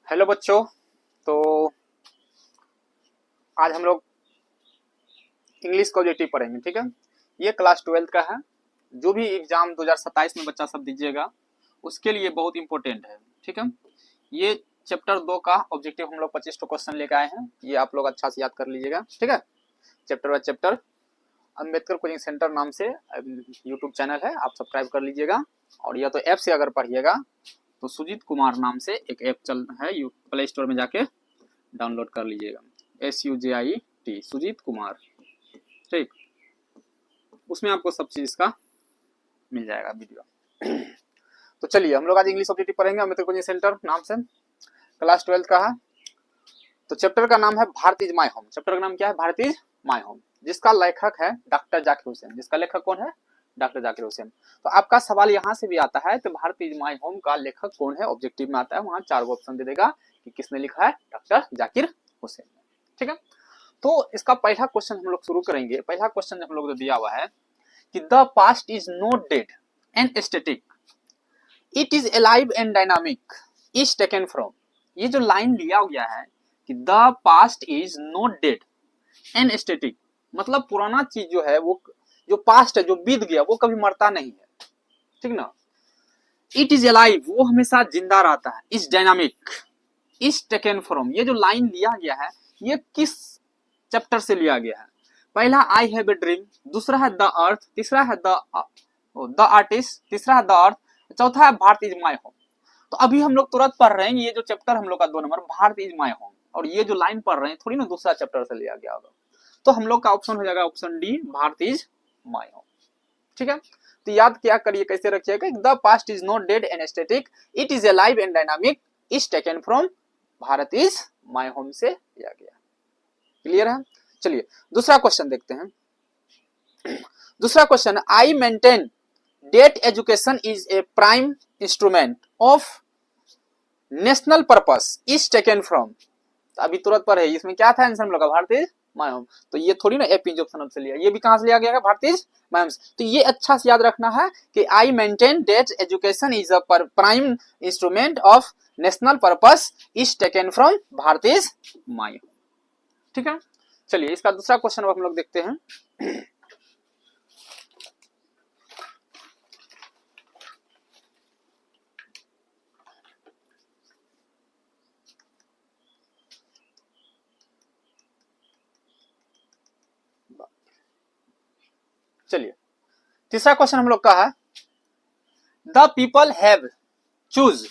Hello बच्चों। तो आज हम लोग इंग्लिश का ऑब्जेक्टिव पढ़ेंगे, ठीक है। ये क्लास 12 का है। जो भी एग्जाम 2027 में बच्चा सब दीजिएगा उसके लिए बहुत इंपॉर्टेंट है, ठीक है। ये चैप्टर 2 का ऑब्जेक्टिव हम लोग 25 क्वेश्चन लेके आए हैं। ये आप लोग अच्छा से याद कर लीजिएगा, ठीक है। Chapter by chapter Ambedkar coaching centre नाम से यूट्यूब चैनल है, आप सब्सक्राइब कर लीजिएगा। और या तो ऐप से अगर पढ़िएगा तो सुजीत कुमार नाम से एक ऐप चल है, प्ले स्टोर में जाके डाउनलोड कर लीजिएगा। SUJIT सुजीत कुमार, ठीक। उसमें आपको सब चीज का मिल जाएगा वीडियो। तो चलिए हम लोग आज इंग्लिश ऑब्जेक्टिव पढ़ेंगे अम्बेडकर कोचिंग सेंटर नाम से, क्लास 12 का है। तो चैप्टर का नाम है Bharat is my home. Chapter का नाम क्या है? भारत इज माय होम, जिसका लेखक है डॉक्टर जाकिर हुसैन। जिसका लेखक कौन है? डॉक्टर जाकिर हुसैन। तो आपका सवाल यहाँ से भी आता है तो भारत इज माय होम का लेखक कौन है? ऑब्जेक्टिव में आता है, वहां 4 ऑप्शन दे देगा कि किसने लिखा है, डॉक्टर जाकिर हुसैन, ठीक है। तो इसका पहला क्वेश्चन हम लोग शुरू करेंगे। पहला क्वेश्चन हम लोग दिया हुआ है कि the past is not dead and static, it is alive and dynamic, is taken from. ये जो लाइन लिया गया है कि the past is not dead and static, मतलब पुराना चीज जो है, वो जो पास्ट है, जो बीत गया, वो कभी मरता नहीं है, ठीक ना। इट इज अलाइव, वो हमेशा जिंदा रहता है। Is dynamic, is taken from, ये जो लाइन लिया गया है ये किस चैप्टर से लिया गया है? पहला आई हैव ए ड्रीम, दूसरा है द अर्थ, तीसरा है द आर्टिस्ट, तीसरा है द अर्थ, चौथा है भारत इज माय होम। तो अभी हम लोग तुरंत पढ़ रहे हैं ये जो चैप्टर हम लोग का 2 number Bharat is my home, और ये जो लाइन पढ़ रहे हैं थोड़ी ना दूसरा चैप्टर से लिया गया होगा। तो हम लोग का ऑप्शन हो जाएगा option D, Bharat is my home, ठीक है। तो याद क्या करिए, कैसे रखिएगा, the past is not dead and static, it is alive and dynamic, is taken from Bharat is my home से लिया गया। क्लियर है? चलिए दूसरा क्वेश्चन देखते हैं। दूसरा question, I maintain that education is a prime instrument of national purpose, is taken from. अभी तुरंत पर है, इसमें क्या था आंसर हम लोग का? Bharat is my home. तो ये थोड़ी ना एपी ऑप्शन से लिया, ये भी कहां से लिया गया? Bharat is my home. तो ये अच्छा से याद रखना है कि I maintain that education is a prime instrument of national purpose, is taken from Bharat is my home, ठीक है। चलिए इसका दूसरा क्वेश्चन हम लोग देखते हैं। चलिए तीसरा क्वेश्चन हम लोग का है, the people have choose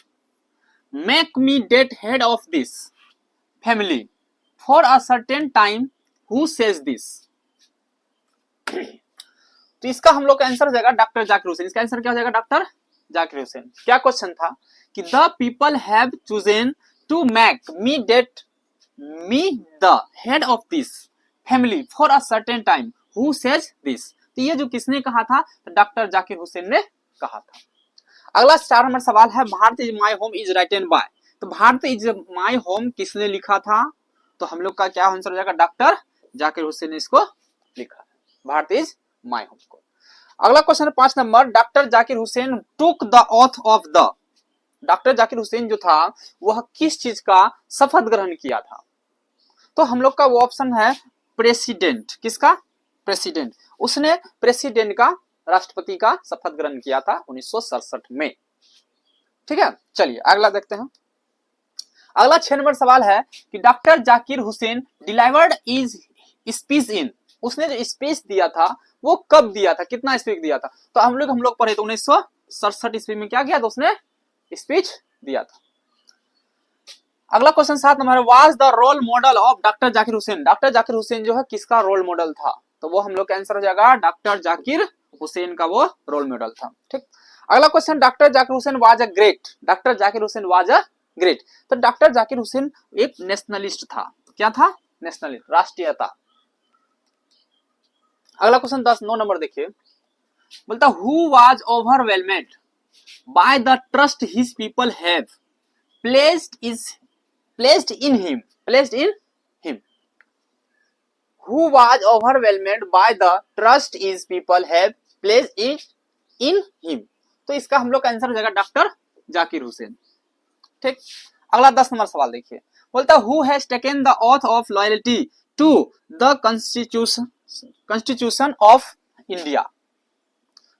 make me that head of this family for a certain time, who says this. तो इसका हम लोग का आंसर हो जाएगा डॉक्टर जाकिर हुसैन। इसका आंसर क्या हो जाएगा? डॉक्टर जाकिर हुसैन। क्या क्वेश्चन था कि the people have chosen to make me that me the head of this family for a certain time, who says this. तो ये जो किसने कहा था? तो डॉक्टर जाकिर हुसैन ने कहा था। अगला 4 नंबर सवाल है, Bharat is my home is written by. तो भारत इज माय होम किसने लिखा था? तो हम लोग का क्या आंसर हो जाएगा? डॉक्टर जाकिर हुसैन ने इसको लिखा है, भारत इज माय होम को। अगला क्वेश्चन है 5 number, doctor Zakir Hussain took the oath of the. Doctor Zakir Hussain जो था वह किस चीज का शपथ ग्रहण किया था? तो हम लोग का वो ऑप्शन है प्रेसिडेंट। किसका? प्रेसिडेंट। उसने प्रेसिडेंट का, राष्ट्रपति का शपथ ग्रहण किया था 1967 में, ठीक है। चलिए अगला देखते हैं। अगला 6 नंबर सवाल है कि doctor Zakir Hussain delivered is speech in. उसने जो स्पीच दिया था वो कब दिया था? कितना स्पीच दिया था? तो हम लोग पढ़े तो 1967 ईस्वी में क्या किया था? उसने स्पीच दिया था। अगला question 7 number, was the role model of doctor Zakir Hussain. Doctor Zakir Hussain जो है किसका रोल मॉडल था? तो वो हम लोग का आंसर हो जाएगा डॉक्टर जाकिर हुसैन का वो रोल मॉडल था, ठीक। अगला question, doctor Zakir Hussain was a great. Doctor Zakir Hussain was a great. तो डॉक्टर जाकिर हुसैन एक नेशनलिस्ट था। क्या था? नेशनलिस्ट, राष्ट्रीयता। अगला क्वेश्चन 9 नंबर देखिए, बोलता who was overwhelmed by the trust his people have placed in him. Who was overwhelmed by the trust his people have placed in him. तो इसका हम लोग का आंसर हो जाएगा डॉक्टर जाकिर हुसैन, ठीक। अगला 10 नंबर सवाल देखिए, बोलता who has taken the oath of loyalty to the constitution of India.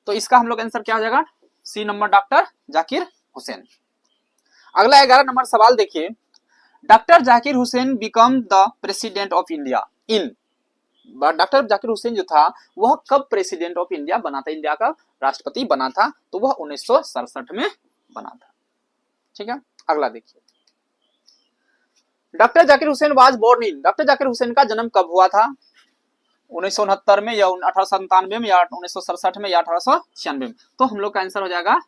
तो इसका हम लोग आंसर क्या हो जाएगा, C number doctor Zakir Hussain. अगला 11 नंबर सवाल देखिए, doctor Zakir Hussain became the president of India in, doctor Zakir Hussain जो था वह कब प्रेसिडेंट ऑफ इंडिया बना था, इंडिया का राष्ट्रपति बना था, तो वह 1967 में बना था। ठीक है, अगला देखिए, doctor Zakir Hussain was born in, doctor Zakir Hussain का जन्म कब हुआ था, 1969 में या 1897 में या 1967 में या 1896 में, तो हम लोग का आंसर हो जाएगा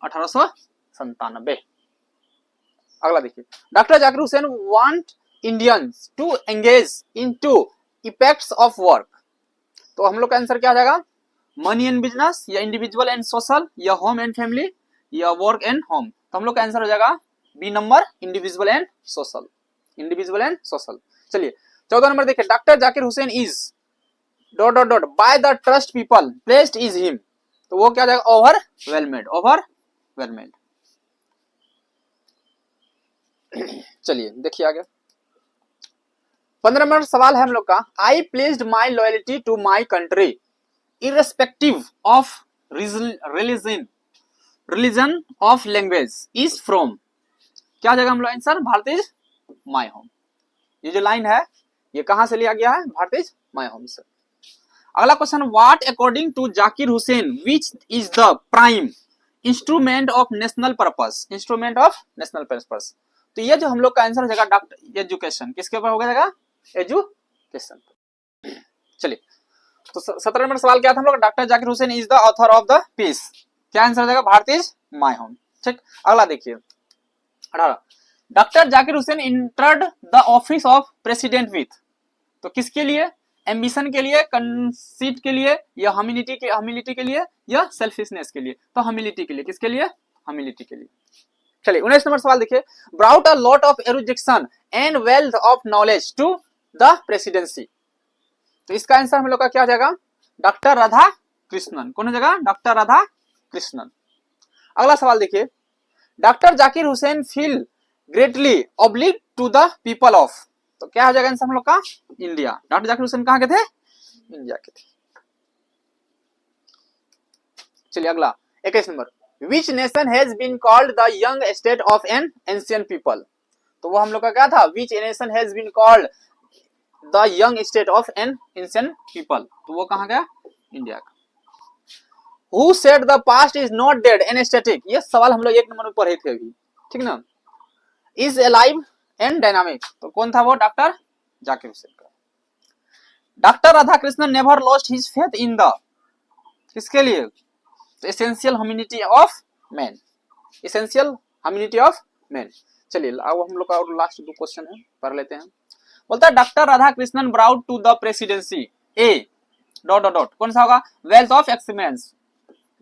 1897। अगला देखिए, doctor Zakir Hussain want Indians to engage into effects of work, तो हम लोग का आंसर क्या हो जाएगा, मनी एंड बिजनेस या इंडिविजुअल एंड सोशल या होम एंड फैमिली या वर्क एंड होम, तो हम लोग का आंसर हो जाएगा B number individual and social, individual and social. चलिए 14 नंबर देखिए, doctor Zakir Hussain is dot dot dot by the trust people placed is him, तो वो क्या हो जाएगा, ओवरवेलमेड, ओवरवेलमेड। चलिए देखिए आगे 15 नंबर सवाल है हम लोग का, I placed my loyalty to my country irrespective of religion of language is from, क्या जगह हम लोग आंसर, भारतीय माई होम। ये जो लाइन है ये कहां से लिया गया है, भारतीय माई होम से। अगला question, what according to Zakir Hussain which is the prime instrument of national purpose, instrument of national purpose, तो ये जो हम लोग का आंसर हो जाएगा डॉक्टर एजुकेशन, किसके ऊपर हो जाएगा, एजुकेशन। चलिए तो 17 नंबर सवाल क्या था हम लोग, doctor Zakir Hussain is the author of the piece, क्या आंसर हो जाएगा, भारतीय माई होम। ठीक, अगला देखिए 18, doctor Zakir Hussain entered the office of president with, तो किसके लिए, एम्बिशन के लिए, कंसीट के लिए या ह्यूमिलिटी के लिए या सेल्फिशनेस के लिए, तो ह्यूमिलिटी के लिए, किसके लिए, ह्यूमिलिटी के लिए। चलिए 19 नंबर सवाल देखिए, brought a lot of erudition and wealth of knowledge to the presidency, तो इसका आंसर हम लोग का क्या हो जाएगा, डॉक्टर राधा कृष्णन, कौन हो जाएगा, डॉक्टर राधा कृष्णन। अगला सवाल देखिए, doctor Zakir Hussain feel greatly oblige to the people of, तो क्या हो जाएगा आंसर हम लोग का, इंडिया। डॉक्टर जाकिर हुसैन कहां के थे, इंडिया के थे। चलिए अगला 21 number, which nation has been called the young state of an ancient people, तो वो हम लोग का क्या था, which nation has been called the young state of an ancient people, तो वो कहां गया, इंडिया का। Who said the past is not dead and static, ये सवाल हम लोग 1 नंबर में पढ़े थे अभी, ठीक ना, इज अलाइव एंड डायनामिक, तो कौन था वो, डॉक्टर जाकिर हुसैन का। Doctor Radha Krishnan never lost his faith in the, किसके लिए, essential humanity of man, essential humanity of man. चलिए अब हम लोग का और लास्ट 2 क्वेश्चन है, पढ़ लेते हैं। बोलता है doctor Radhakrishnan brought to the presidency A dot dot dot, कौन सा होगा, wealth of experience,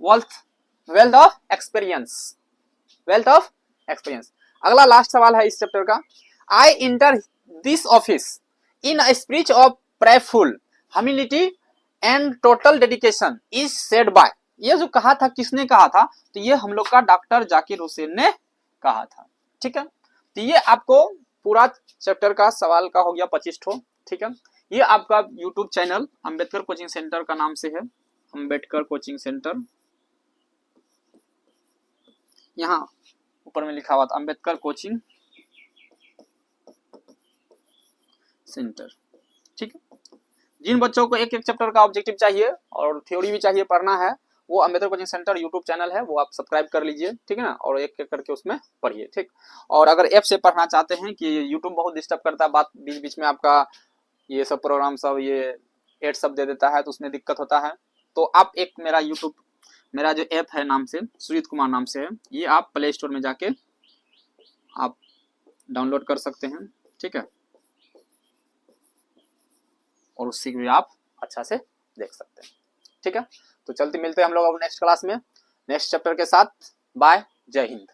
wealth of experience, wealth of experience. अगला लास्ट सवाल है इस चैप्टर का, I enter this office in a spirit of prayerful humility and total dedication is said by, ये जो कहा था किसने कहा था, तो ये हम लोग का डॉक्टर जाकिर हुसैन ने कहा था। ठीक है, तो ये आपको पूरा चैप्टर का सवाल का हो गया 25 ठो। ठीक है, ये आपका YouTube channel Ambedkar coaching centre का नाम से है, अंबेडकर कोचिंग सेंटर, यहाँ ऊपर में लिखा हुआ था अंबेडकर कोचिंग सेंटर। ठीक है, जिन बच्चों को एक एक चैप्टर का ऑब्जेक्टिव चाहिए और थ्योरी भी चाहिए पढ़ना है, वो Ambedkar coaching centre YouTube channel है, वो आप सब्सक्राइब कर लीजिए। ठीक है ना, और एक एक करके उसमें पढ़िए। ठीक, और अगर ऐप से पढ़ना चाहते हैं कि यूट्यूब बहुत डिस्टर्ब करता है, बात बीच बीच में आपका ये सब प्रोग्राम सब ये एड सब दे देता है, तो उसमें दिक्कत होता है, तो आप एक मेरा यूट्यूब, मेरा जो ऐप है नाम से सुजीत कुमार नाम से है, ये आप प्ले स्टोर में जाके आप डाउनलोड कर सकते हैं। ठीक है, और उससे भी आप अच्छा से देख सकते हैं। ठीक है, तो चलते मिलते हैं हम लोग अब नेक्स्ट क्लास में नेक्स्ट चैप्टर के साथ। बाय, जय हिंद।